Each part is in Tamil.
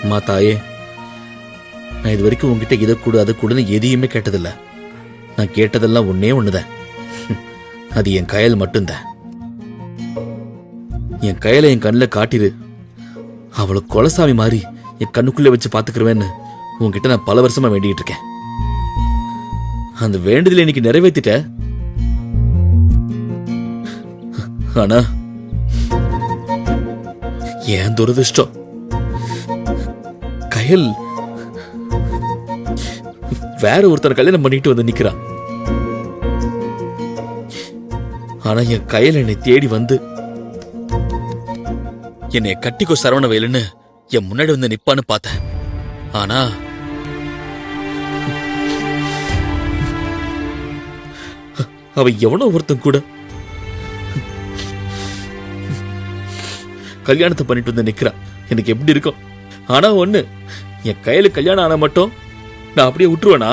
அம்மா தாயே, நான் இது வரைக்கும் உங்ககிட்ட இதை கொடு அதை கொடுன்னு எதையுமே கேட்டதில்ல. நான் கேட்டதெல்லாம் ஒன்னே ஒண்ணுதான், அது என் கயல் மட்டும்தான். என் கையில என் கண்ணில் காட்டிரு, அவளை கொலசாமி மாதிரி என் கண்ணுக்குள்ளே வச்சு பாத்துக்கிறவேன்னு உங்ககிட்ட நான் பல வருஷமா வேண்டிட்டு இருக்கேன். அந்த வேண்டுதலை இன்னைக்கு நிறைவேற்றிட்ட. ஆனா ஏன் துரதிருஷ்டம், கயல் வேற ஒருத்தர் கல்யாணம் பண்ணிட்டு வந்து நிக்கிறான். ஆனா என் கயல் என்னை தேடி வந்து என்னை கட்டிக்கோ சரவணவேலுன்னு என் முன்னாடி வந்து நிப்பான்னு பார்த்தேன். ஆனா அவ எவனோ ஒருத்தன் கூட கல்யாணத்தை பண்ணிட்டு வந்து நிக்கிறான். எனக்கு எப்படி இருக்கும்? ஆனா ஒண்ணு, என் கையில கல்யாணம் ஆனா மட்டும் நான் அப்படியே விட்டுருவேனா?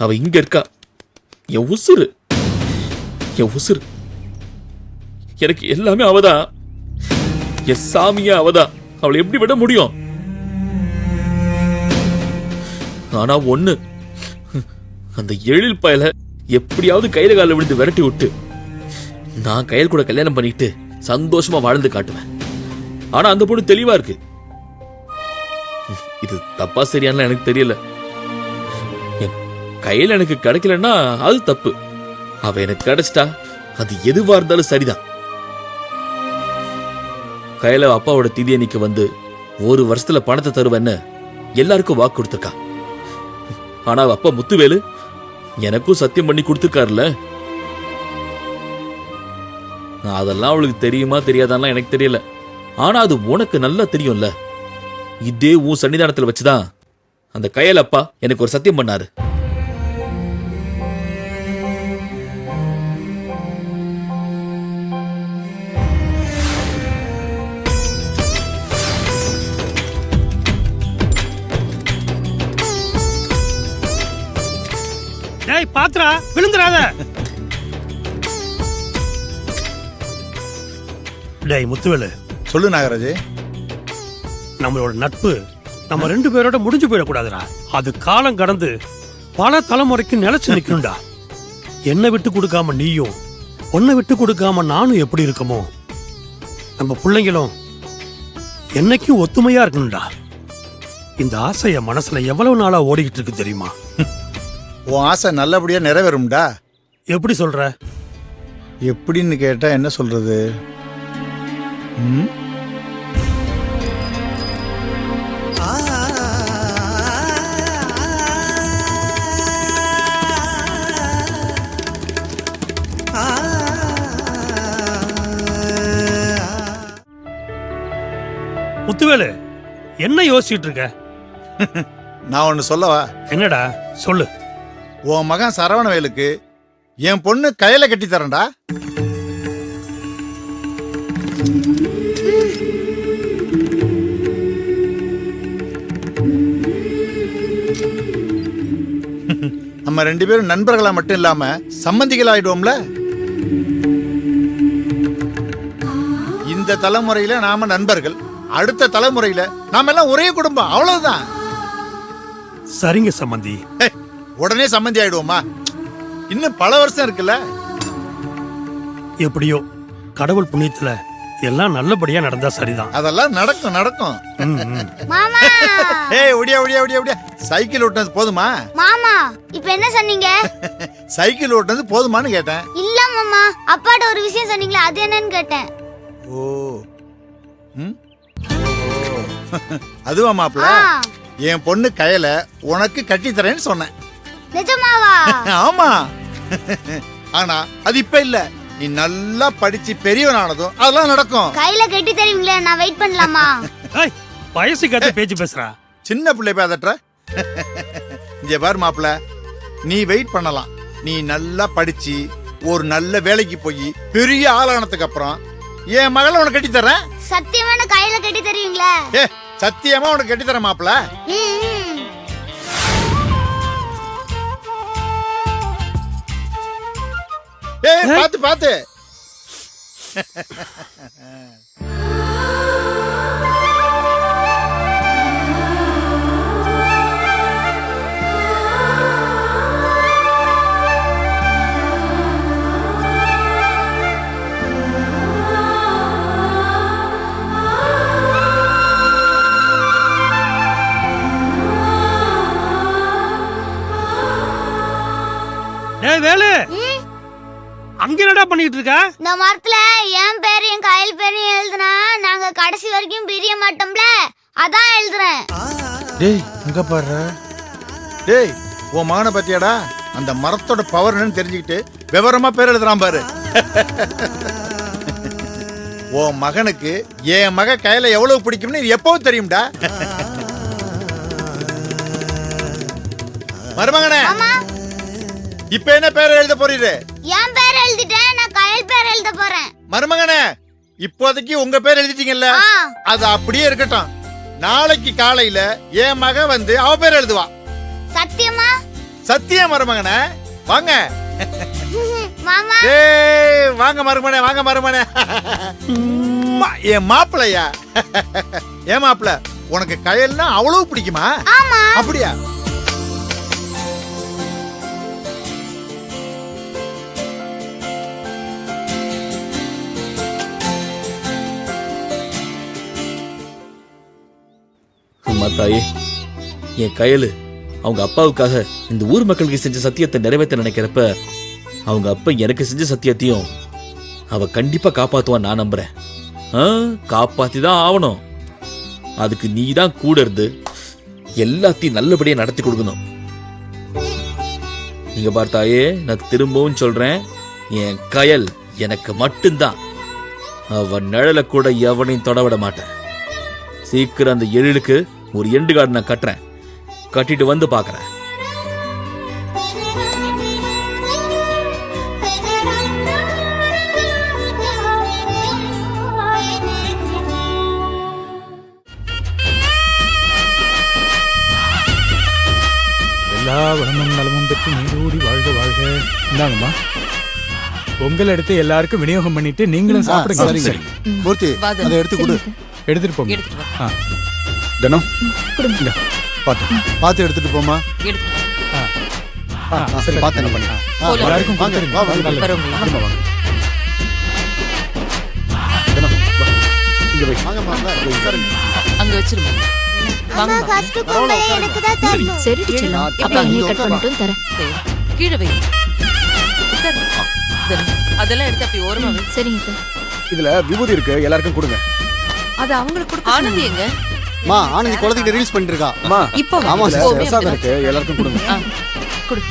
அவ இங்க இருக்கா, என் உசுறு, என் உசுறு. எனக்கு எல்லாமே அவதான், என் சாமியா அவதான். அவளை எப்படி விட முடியும்? ஆனா ஒண்ணு, அந்த எழில் பயல எப்படியாவது கையில கால விழுந்து விரட்டி விட்டு நான் கையில் கூட கல்யாணம் பண்ணிட்டு சந்தோஷமா வாழ்ந்து காட்டுவேன். ஆனா அந்த பொண்ணு தெளிவா இருக்கு. இது தப்பா சரியான எனக்கு தெரியல. என் கையில எனக்கு கிடைக்கலன்னா அது தப்பு. அவ எனக்கு கிடைச்சிட்டா அது எதுவா இருந்தாலும் சரிதான். கையில அப்பாவோட திதி அன்னைக்கு வந்து 1 வருஷத்துல பணத்தை தருவேன்னு எல்லாருக்கும் வாக்கு கொடுத்துருக்கா. ஆனா அப்பா முத்துவேலு எனக்கும் சத்தியம் பண்ணி கொடுத்துருக்காருல்ல. அதெல்லாம் அவளுக்கு தெரியுமா தெரியாதான்லாம் எனக்கு தெரியல. ஆனா அது உனக்கு நல்லா தெரியும்ல. இதே உன் சன்னிதானத்துல வச்சுதான் அந்த கயல் அப்பா எனக்கு ஒரு சத்தியம் பண்ணாரு. டேய் பாத்ரா, விழுந்துறாத. டேய் முத்துவேலு, சொல்லு நாகராஜ். நம்மளோட நட்பு நம்ம 2 பேரோட முடிஞ்சு போயிடக்கூடாதுடா. அது காலம் கடந்து பல தலைமுறைக்கு நிலைச்சு நிக்கணும்டா. என்ன விட்டு கொடுக்காம நீயும், உன்னை விட்டு கொடுக்காம நானும் எப்படி இருக்கமோ, நம்ம பிள்ளைங்களும் என்னைக்கும் ஒத்துமையா இருக்கணும்டா. இந்த ஆசைய மனசுல எவ்வளவு நாளா ஓடிக்கிட்டு இருக்கு தெரியுமா? உன் ஆசை நல்லபடியா நிறைவேறும்டா. எப்படி சொல்ற? எப்படின்னு கேட்டா என்ன சொல்றது? முத்துவேலு, என்ன யோசிச்சுட்டு இருக்க? நான் ஒன்னு சொல்லவா? என்னடா சொல்லு. உன் மகன் சரவணவேலுக்கு என் பொண்ணு கையில கட்டி தரேன்டா. நம்ம 2 பேரும் நண்பர்களா மட்டும் இல்லாம சம்பந்திகள் ஆயிடுவோம்ல. இந்த தலைமுறையில நாம நண்பர்கள், அடுத்த தலைமுறையில நாம எல்லாம் ஒரே குடும்பம், அவ்வளவுதான். சரிங்க சம்பந்தி. உடனே சம்பந்தி ஆயிடுவோமா? இன்னும் பல வருஷம் இருக்குல்ல. எப்படியோ கடவுள் புண்ணியத்துல எல்லாம் நல்லபடியா நடந்தா சரிதான். அதெல்லாம் நடக்கும் நடக்கும். மாமா, ஏய் ஒடியா ஒடியா ஒடியா ஒடியா. சைக்கிள் ஓட்டுனது போதுமா? மாமா இப்ப என்ன சொன்னீங்க? சைக்கிள் ஓட்டுனது போதுமான்னு கேட்டேன். இல்ல மாமா, அப்பாட்ட ஒரு விஷயம் சொன்னீங்களா, அது என்னன்னு கேட்டேன். ஓ, அதுவா மாப்ள? என் பொண்ணு கையில உனக்கு கட்டி தரேன்னு சொன்னேன். நிஜமாவா? ஆமா. ஆனா அது இப்ப இல்ல. நீ நல்லா படிச்சு பெரியவனானதும் அதெல்லாம் நடக்கும். கையில கட்டி தருவீங்களே, நான் வெயிட் பண்ணலாமா? வயசு கட்ட பேச்சு பேசுறா. சின்ன பிள்ளை பேதற்ற. இங்க பாரு மாப்ள, நீ வெயிட் பண்ணலாம். நீ நல்லா படிச்சு ஒரு நல்ல வேலைக்கு போய் பெரிய ஆளானதுக்கு அப்புறம் என் மகளை உனக்கு கட்டி தரேன். சத்தியமான கையில கட்டி தருவீங்களா? சத்தியமா உனக்கு கட்டி தரேன் மாப்ள. பாத்து பாத்து. என்னடா பண்ணிட்டு இருக்க? இந்த மரத்துல என் பேரையும் என் கையல் பேரையும் எழுதுனா நாங்க கடைசி வரைக்கும் பிரிய மாட்டோம்ல, அதான் எழுதுறேன். டேய் அங்க பாரு. டேய் உன் மகனை பத்தியாடா அந்த மரத்தோட பவர் என்னன்னு தெரிஞ்சுக்கிட்டு விவரமா பேர் எழுதுறான் பாரு. உன் மகனுக்கு என் மக கையில எவ்வளவு பிடிக்கும்னு இது எப்பவும் தெரியும்டா. மருமகனே ஆமா, இப்ப என்ன பேர் எழுத போறீரு? என் பேர் எழுதிட்டேன், நான் கையல் பேர் எழுத போறேன். மருமகனே இப்போதைக்கு உங்க பேர் எழுதிட்டீங்கல்ல, ஆ. அது அப்படியே இருக்கட்டும். நாளைக்கு காலையில என் மக வந்து அவ பேர் எழுதுவா. சத்தியமா? சத்தியம் மருமகனே. வாங்க மாமா, ஏய் வாங்க மருமகனே, வாங்க மருமகனே. என் மாப்பிளையா? ஏன் மாப்பிள, உனக்கு கயல்னா அவ்வளவு பிடிக்குமா? ஆமா. அப்படியா? அம்மா தாயே, என் கையலு அவங்க அப்பாவுக்காக இந்த ஊர் மக்களுக்கு செஞ்ச சத்தியத்தை நிறைவேற்ற நினைக்கிறப்ப அவங்க அப்பா எனக்கு செஞ்ச சத்தியத்தையும் அவ கண்டிப்பா காப்பாத்துவான் நான் நம்புறேன். காப்பாத்தி தான் ஆகணும். அதுக்கு நீ தான் கூட இருந்து எல்லாத்தையும் நல்லபடியா நடத்தி கொடுக்கணும். நீங்க பார்த்தாயே, நான் திரும்பவும் சொல்றேன், என் கயல் எனக்கு மட்டும்தான். அவன் நிழல கூட எவனையும் தொட விட மாட்டேன். சீக்கிரம் அந்த எழிலுக்கு ஒரு எண்டு கார்டு நான் கட்டுறேன். கட்டிட்டு வந்து பாக்குறேன். எல்லா வளமும் நலமும் பெற்று நீடூடி வாழ்க வாழ்க. இந்தாங்கம்மா, பொங்கல் எடுத்து எல்லாருக்கும் விநியோகம் பண்ணிட்டு நீங்களும் சாப்பிடுங்க. சரி மூர்த்தி, அதை எடுத்து கொடு. எடுத்துட்டு போங்க. ஆ. தினம் இங்க, பார்த்து எடுத்துட்டு போமா. சரி பார்த்து என்ன பண்ணி எல்லாருக்கும் வாங்க கொடுத்துருங்க. வா, வாங்க. நல்லது. திரும்ப வாங்க. தினம், வா. இங்க வை. வாங்க மாப்ள, உட்காருங்க. அங்க வச்சிருமா. அம்மா ஃபர்ஸ்ட் பொங்கல் எனக்கு தான் தரணும். சரி செல்லம், அப்ப அங்கேயே கட் பண்ணிட்டும் தரேன். கீழே வை. உட்காரு. அதெல்லாம் எடுத்து அப்படி ஓரமா வை. சரிங்க சார். இதுல விபூதி இருக்கு, எல்லாருக்கும் கொடுங்க. அது அவங்களுக்கு கொடுக்க. ஆனந்தி எங்க? மா, ஆனந்தி குழந்தைகிட்ட ரீல்ஸ் பண்ணிட்டு இருக்கா. இப்போ ஆமா வா. சார், எப்பவுமே பிரசாதம் அப்படிதான். இருக்கு, எல்லாருக்கும் கொடுங்க. கொடு.